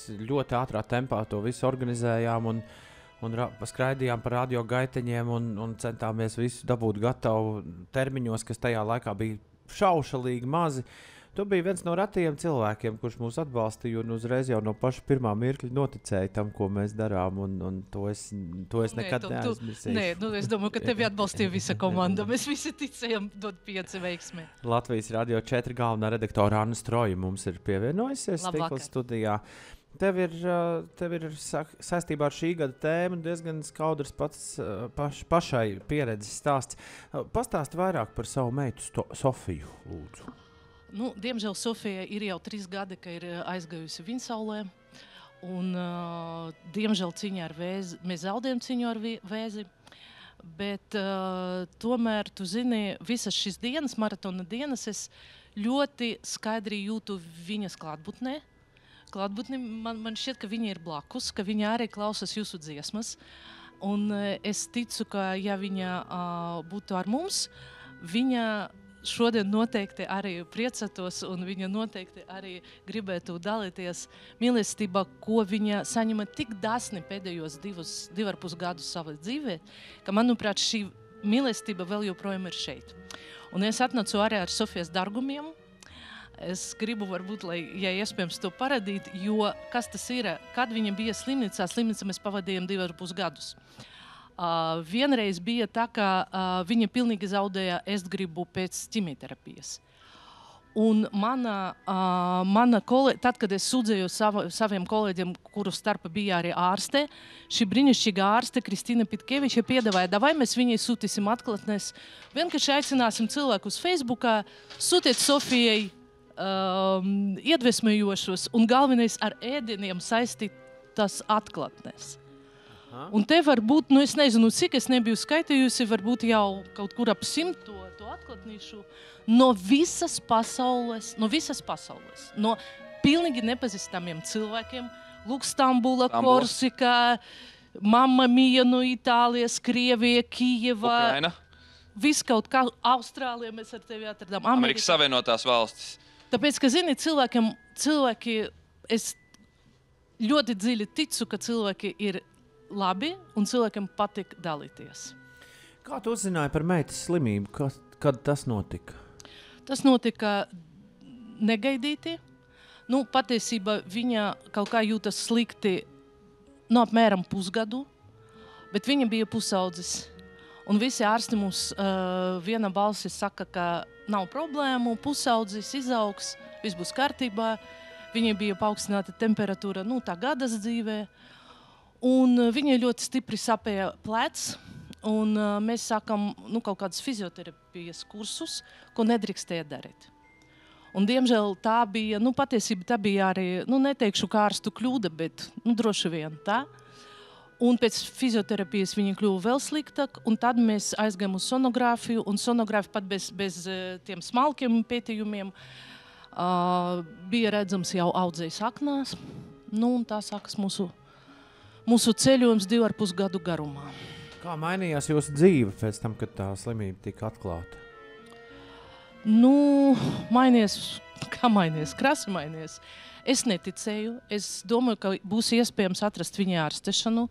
ļoti ātrā tempā to visu organizējām un skraidījām par radio gaiteņiem un centāmies visu dabūt gatavu termiņos, kas tajā laikā bija šaušalīgi mazi. Tu biji viens no retajiem cilvēkiem, kurš mūs atbalstīja un uzreiz jau no paša pirmā mirkļa noticēja tam, ko mēs darām, un to es nekad neaizmirsīšu. Nē, es domāju, ka tevi atbalstīja visa komanda. Mēs visi ticējam dot 5 veiksmē. Latvijas Radio 4 galvenā redaktora Anna Stroja mums ir pievienojusies Stikla studijā. Tev ir saistībā ar šī gada tēmu diezgan skaudrs pašai pieredzes stāsts. Pastāsti vairāk par savu meitu Sofiju, lūdzu. Nu, diemžēl Sofija ir jau 3 gadi, ka ir aizgājusi viņsaulē. Un, diemžēl cīņā ar vēzi, mēs zaudējam cīņu ar vēzi. Bet tomēr, tu zini, visas šīs dienas, maratona dienas, es ļoti skaidri jūtu viņas klātbūtnē. Man šķiet, ka viņa ir blakus, ka viņa arī klausās jūsu dziesmas. Un es ticu, ka ja viņa būtu ar mums, viņa šodien noteikti arī priecātos un viņa noteikti arī gribētu dalīties mīlestībā, ko viņa saņema tik dāsni pēdējos 2,5 gadus savā dzīvē, ka, manuprāt, šī mīlestība vēl joprojām ir šeit. Un es atnācu arī ar Sofijas dārgumiem. Es gribu varbūt, lai, ja iespējams to parādīt, jo kas tas ir, kad viņa bija slimnīcā mēs pavadījām 2,5 gadus. Vienreiz bija tā, ka viņa pilnīgi zaudēja ēstgribu pēc ķimioterapijas. Un tad, kad es sūdzēju saviem kolēģiem, kuru starpā bija arī ārste, šī brīnišķīga ārste Kristīna Pitkeviča piedāvāja, vai mēs viņai sūtīsim atklātnes, vienkārši aicināsim cilvēkus Facebookā, sūtiet Sofijai iedvesmojošos un galvenais ar ēdieniem saistītas atklātnes. Un te varbūt, es nezinu, cik es nebiju skaitījusi, varbūt jau kaut kur ap 100 to atklātnīšu no visas pasaules, no pilnīgi nepazīstamiem cilvēkiem, lūk, Stambula, Korsika, Mamma Mia no Itālijas, Krievija, Kijeva, Ukraina, viss kaut kā, Austrālija mēs ar tevi atradām, Amerikas Savienotās valstis. Tāpēc, ka, zini, cilvēki, es ļoti dziļi ticu, ka cilvēki ir labi, un cilvēkiem patīk dalīties. Kā tu uzzināji par meitas slimību? Kad tas notika? Tas notika negaidīti. Patiesībā viņa kaut kā jūtas slikti apmēram pusgadu, bet viņa bija pusaudzis. Un visi ārsti mums viena balsi saka, ka nav problēmu, pusaudzis izaugs, viss būs kārtībā. Viņai bija paaugstināta temperatūra, tā gadas dzīvē. Un viņai ļoti stipri sapēja plecs, un mēs sākam kaut kādas fizioterapijas kursus, ko nedrīkstēja darīt. Un, diemžēl, tā bija, patiesība tā bija arī, neteikšu kā ārstu kļūda, bet droši vien tā. Un pēc fizioterapijas viņa kļuva vēl sliktāk, un tad mēs aizgājām uz sonogrāfiju, un sonogrāfija pat bez tiem smalkiem pētījumiem bija redzams jau audzējas aknās, un tā sākas mūsu ceļojums 2,5 gadu garumā. Kā mainījās jūsu dzīve pēc tam, kad tā slimība tika atklāta? Krasi mainījies. Es neticēju. Es domāju, ka būs iespējams atrast viņai ārstešanu.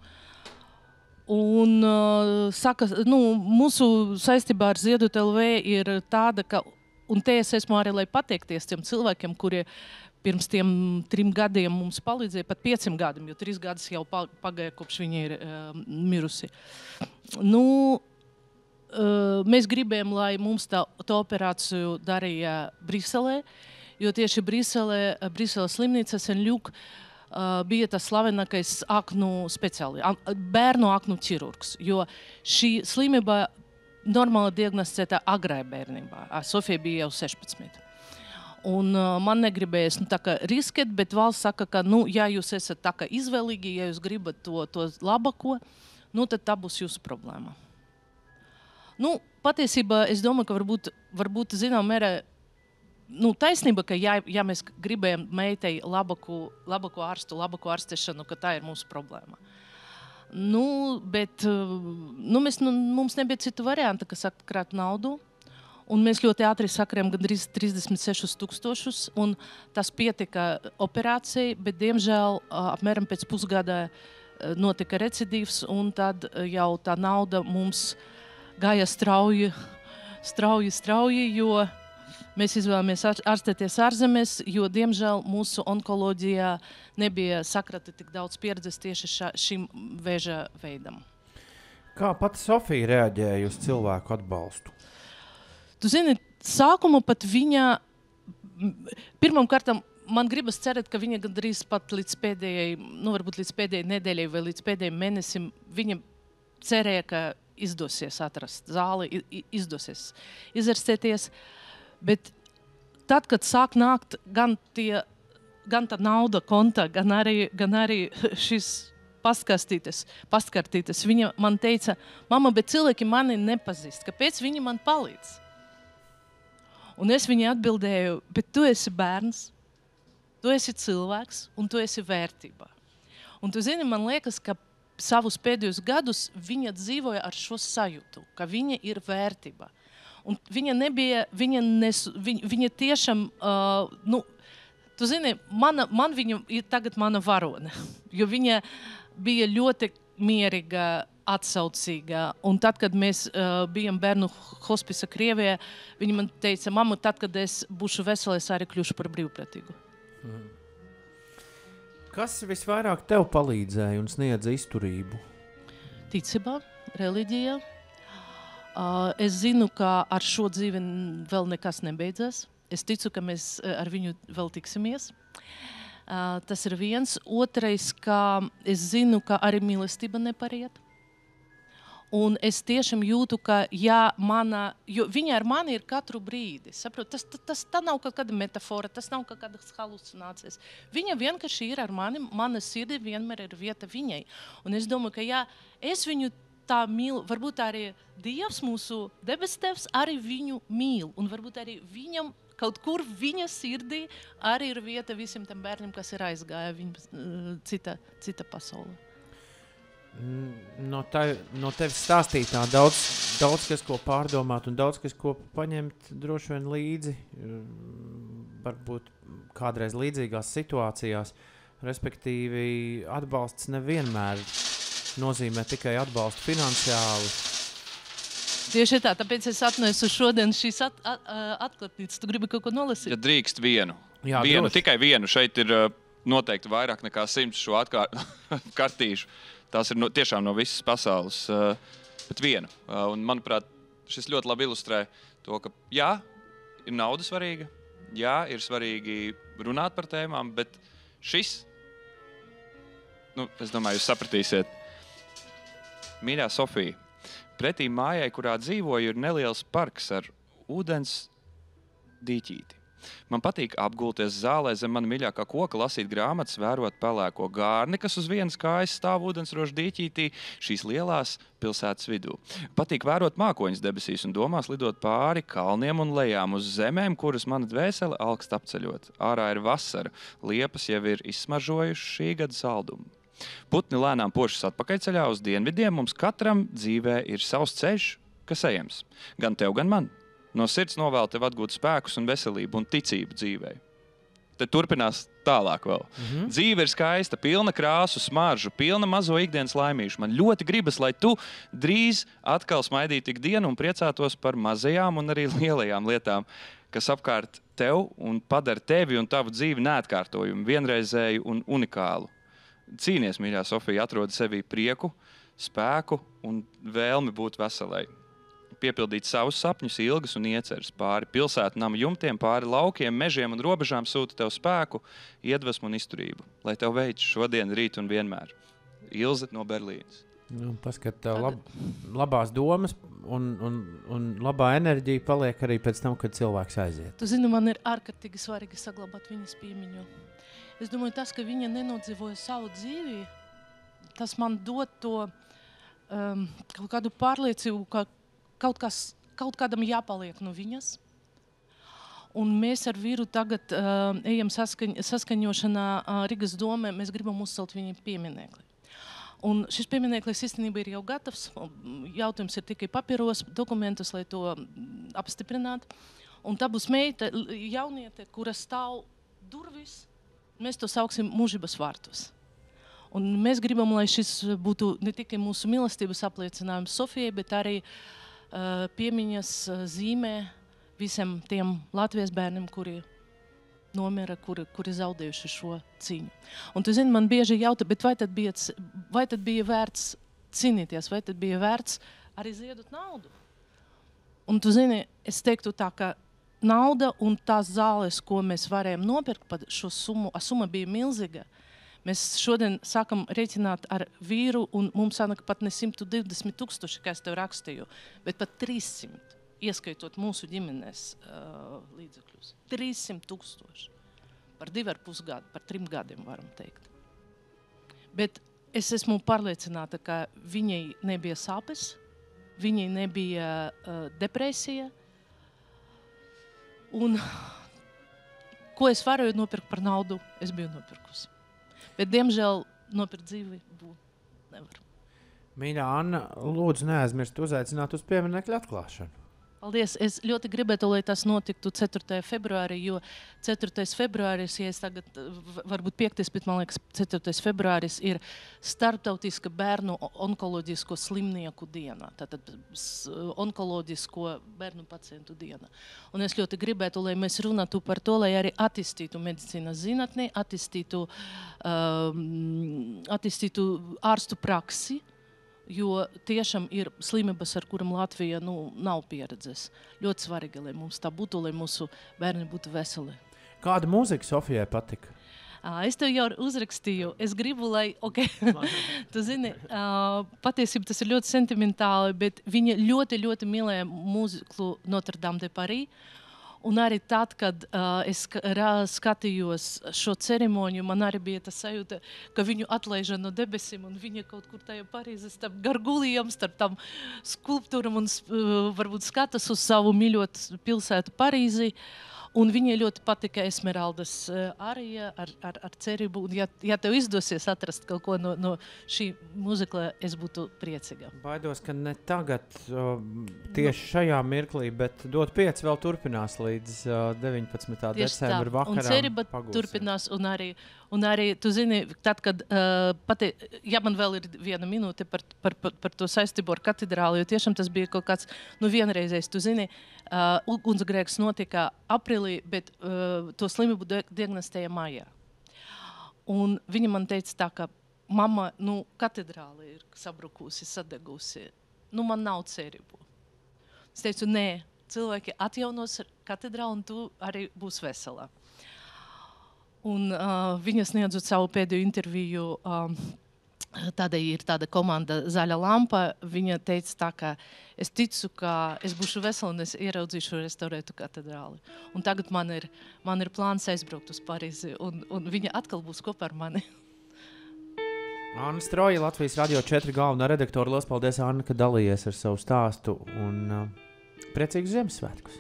Un mūsu saistībā ar Ziedot LV ir tāda, ka, un te es esmu arī, lai pateikties tiem cilvēkiem, kuri pirms tiem 3 gadiem mums palīdzēja, pat 5 gadiem, jo 3 gadus jau pagāja, kopš viņa ir mirusi. Mēs gribējām, lai mums tā operāciju darīja Briselē, jo tieši Briseles slimnīca Saint-Luc bija tas slavenākais bērnu aknu ķirurgs, jo šī slimība normāli diagnosticēta agrai bērnībā. Sofija bija jau 16. Un man negribējas riskēt, bet valsts saka, ka, ja jūs esat tā kā izvēlīgi, ja jūs gribat to labāko, tad tā būs jūsu problēma. Patiesībā es domāju, ka varbūt zinām mērā, taisnība, ka ja mēs gribējam meitai labāko ārstu, labāko ārstešanu, ka tā ir mūsu problēma. Bet mums nebija citu variantu, kas atkrāt naudu. Un mēs ļoti ātri sakarējām gandrīz 36,000, un tas pietika operācijai, bet, diemžēl, apmēram pēc pusgada notika recidīvs, un tad jau tā nauda mums gāja strauji, jo mēs izvēlamies ārstēties ārzemēs, jo, diemžēl, mūsu onkoloģijā nebija sakrata tik daudz pieredzes tieši šim vēža veidam. Kā pati Sofija reaģēja uz cilvēku atbalstu? Tu zini, sākumu pat viņa, pirmam kārtam, man gribas cerēt, ka viņa gandrīz pat līdz pēdējai, varbūt līdz pēdējai nedēļai vai līdz pēdējai mēnesim, viņa cerēja, ka izdosies atrast zāli, izdosies izārstēties. Bet tad, kad sāk nākt gan tā nauda konta, gan arī šis paskartītes, viņa man teica, mama, bet cilvēki mani nepazīst, kāpēc viņi man palīdz? Un es viņai atbildēju, bet tu esi bērns, tu esi cilvēks un tu esi vērtībā. Un tu zini, man liekas, ka savus pēdējos gadus viņa dzīvoja ar šo sajūtu, ka viņa ir vērtība. Un viņa tiešām, tu zini, man viņa ir tagad mana varone, jo viņa bija ļoti mierīga, atsaucīga. Un tad, kad mēs bijām bērnu hospisa Krievijā, viņa man teica, mamma, tad, kad es būšu vesela, es arī kļūšu par brīvprātīgu. Kas visvairāk tev palīdzēja un sniedza izturību? Ticība, reliģija. Es zinu, ka ar šo dzīvi vēl nekas nebeidzas. Es ticu, ka mēs ar viņu vēl tiksimies. Tas ir viens. Otrais, ka es zinu, ka arī mīlestība nepariet. Un es tiešām jūtu, ka jo viņa ar mani ir katru brīdi. Saprot, tā nav kaut kāda metafora, tas nav kaut kādas halucinācijas. Viņa vienkārši ir ar mani, mana sirdī vienmēr ir vieta viņai. Un es domāju, ka es viņu tā mīlu, varbūt arī Dievs, mūsu debes tēvs, arī viņu mīl. Un varbūt arī viņam kaut kur viņa sirdī arī ir vieta visiem tam bērniem, kas ir aizgāja cita pasaulē. No tevis stāstītā daudz kas, ko pārdomāt un daudz kas, ko paņemt droši vien līdzi, varbūt kādreiz līdzīgās situācijās, respektīvi atbalsts nevienmēr nozīmē tikai atbalstu finansiāli. Tieši tā, tāpēc es atnesu šodien šīs atklātnīcas. Tu gribi kaut ko nolasīt? Ja drīkst vienu. Jā, Tikai vienu. Šeit ir noteikti vairāk nekā 100 šo kartīšu. Tās ir tiešām no visas pasaules, bet vienu. Un, manuprāt, šis ļoti labi ilustrē to, ka jā, ir nauda svarīga, jā, ir svarīgi runāt par tēmām, bet šis, es domāju, jūs sapratīsiet. Mīļā Sofija, pretī mājai, kurā dzīvoju, ir neliels parks ar ūdens dīķīti. Man patīk apgulties zālē zem mana mīļākā koka, lasīt grāmatas, vērot pelēko gārni, kas uz vienas kājas stāv ūdensrožu dīķītī šīs lielās pilsētas vidū. Patīk vērot mākoņus debesīs un domās lidot pāri kalniem un lejām uz zemēm, kuras mana dvēsele alkst apceļot. Ārā ir vasara, liepas jau ir izsmaržojuši šī gada saldumu. Putni lēnām pošas atpakaļceļā uz dienvidiem, mums katram dzīvē ir savs ceļš, kas ejams. Gan tev, gan man. No sirds novēlu tev atgūt spēkus un veselību un ticību dzīvei. Tad turpinās tālāk vēl. Dzīve ir skaista, pilna krāsu, smaržu, pilna mazo ikdienas laimīšu. Man ļoti gribas, lai tu drīz atkal smaidītu ikdienu un priecātos par mazajām un arī lielajām lietām, kas apkārt tev un padara tevi un tavu dzīvi neatkārtojumu, vienreizēju un unikālu. Cīnies, mīļā Sofija, atrod sevī prieku, spēku un vēlmi būt veselai. Piepildīt savus sapņus, ilgas un ieceres pāri pilsētu nama jumtiem, pāri laukiem, mežiem un robežām sūta tev spēku, iedvesmu un izturību. Lai tev veids šodien, rīt un vienmēr. Ilze no Berlīnas. Paskat, labās domas un labā enerģija paliek arī pēc tam, kad cilvēks aiziet. Tu zini, man ir ārkārtīgi svarīgi saglabāt viņas piemiņu. Es domāju, tas, ka viņa nenodzīvoja savu dzīvi, tas man dod to kaut kādu pārliecību, ka kaut kādam jāpaliek no viņas. Un mēs ar vīru tagad ejam saskaņošanā Rīgas domē, mēs gribam uzcelt viņa pieminekli. Un šis piemineklis īstenībā ir jau gatavs. Jautājums ir tikai papīros, dokumentus, lai to apstiprinātu. Un tā būs meita, jauniete, kura stāv durvis. Mēs to sauksim mūžības vārtus. Un mēs gribam, lai šis būtu ne tikai mūsu mīlestības apliecinājums Sofijai, bet arī piemiņas zīmē visiem tiem Latvijas bērniem, kuri nomira, kuri zaudējuši šo cīņu. Un tu zini, man bieži jautā, bet vai tad bija vērts cīnīties, vai tad bija vērts arī ziedot naudu? Un tu zini, es teiktu tā, ka nauda un tās zāles, ko mēs varējām nopirkt par šo summu, summa bija milzīga. Mēs šodien sākam rēķināt ar vīru, un mums sanāk pat ne 120,000, kā es tev rakstīju, bet pat 300, ieskaitot mūsu ģimenes līdzekļus. 300,000 par 2,5 gadu, par 3 gadiem varam teikt. Bet es esmu pārliecināta, ka viņai nebija sāpes, viņai nebija depresija, un ko es varēju nopirkt par naudu, es biju nopirkusi. Bet, diemžēl, nopirkt dzīvi nevar. Mīļā Anna, lūdzu neaizmirst uzaicināt uz pieminekļa atklāšanu. Paldies. Es ļoti gribētu, lai tas notiktu 4. februārī, jo 4. februāris, ja es tagad, varbūt 5. bet man liekas 4. februāris ir starptautiska bērnu onkoloģisko slimnieku diena. Tātad onkoloģisko bērnu pacientu diena. Un es ļoti gribētu, lai mēs runātu par to, lai arī attīstītu medicīnas zinātni, attīstītu ārstu praksi, jo tiešām ir slimības, ar kurām Latvija nav pieredzes. Ļoti svarīgi, lai mums tā būtu, lai mūsu bērni būtu veseli. Kāda mūzika Sofijai patika? Es tev jau uzrakstīju. Es gribu, lai, tu zini, patiesībā tas ir ļoti sentimentāli, bet viņa ļoti, ļoti mīlēja mūziklu Notre Dame de Paris. Un arī tad, kad es skatījos šo ceremoniju, man arī bija tā sajūta, ka viņu atlaiža no debesīm, un viņa kaut kur tajā Parīzes starp gargulijām, starp tam skulptūram un varbūt skatas uz savu mīļot pilsētu Parīzi. Un viņai ļoti patika Esmeraldas arija ar cerību. Un ja tev izdosies atrast kaut ko no šī muzikla, es būtu priecīga. Baidos, ka ne tagad, tieši šajā mirklī, bet dot 5 vēl turpinās līdz 19. decembra vakaram. Un cerība turpinās, un arī, tu zini, tad, kad, ja man vēl ir 1 minūte par to saistību ar katedrāli, jo tiešām tas bija kaut kāds, vienreizējs, tu zini, ugunsgrēks notika aprīlī, bet to slimību diagnostēja maijā. Un viņa man teica tā, ka mamma, katedrāli ir sabrukusi, sadegusi. Man nav cerību. Es teicu, nē, cilvēki atjaunos katedrāli, un tu arī būs veselā. Un viņa sniedzot savu pēdējo interviju, tāda komanda Zaļa lampa, viņa teica tā, ka es ticu, ka es būšu vesela un es ieraudzīšu restaurētu katedrāli. Un tagad man ir plāns aizbraukt uz Parīzi, un viņa atkal būs kopā ar mani. Anna Stroja, Latvijas Radio 4 galvenā redaktora. Liels paldies, Anna, ka dalījies ar savu stāstu, un priecīgus Ziemassvētkus!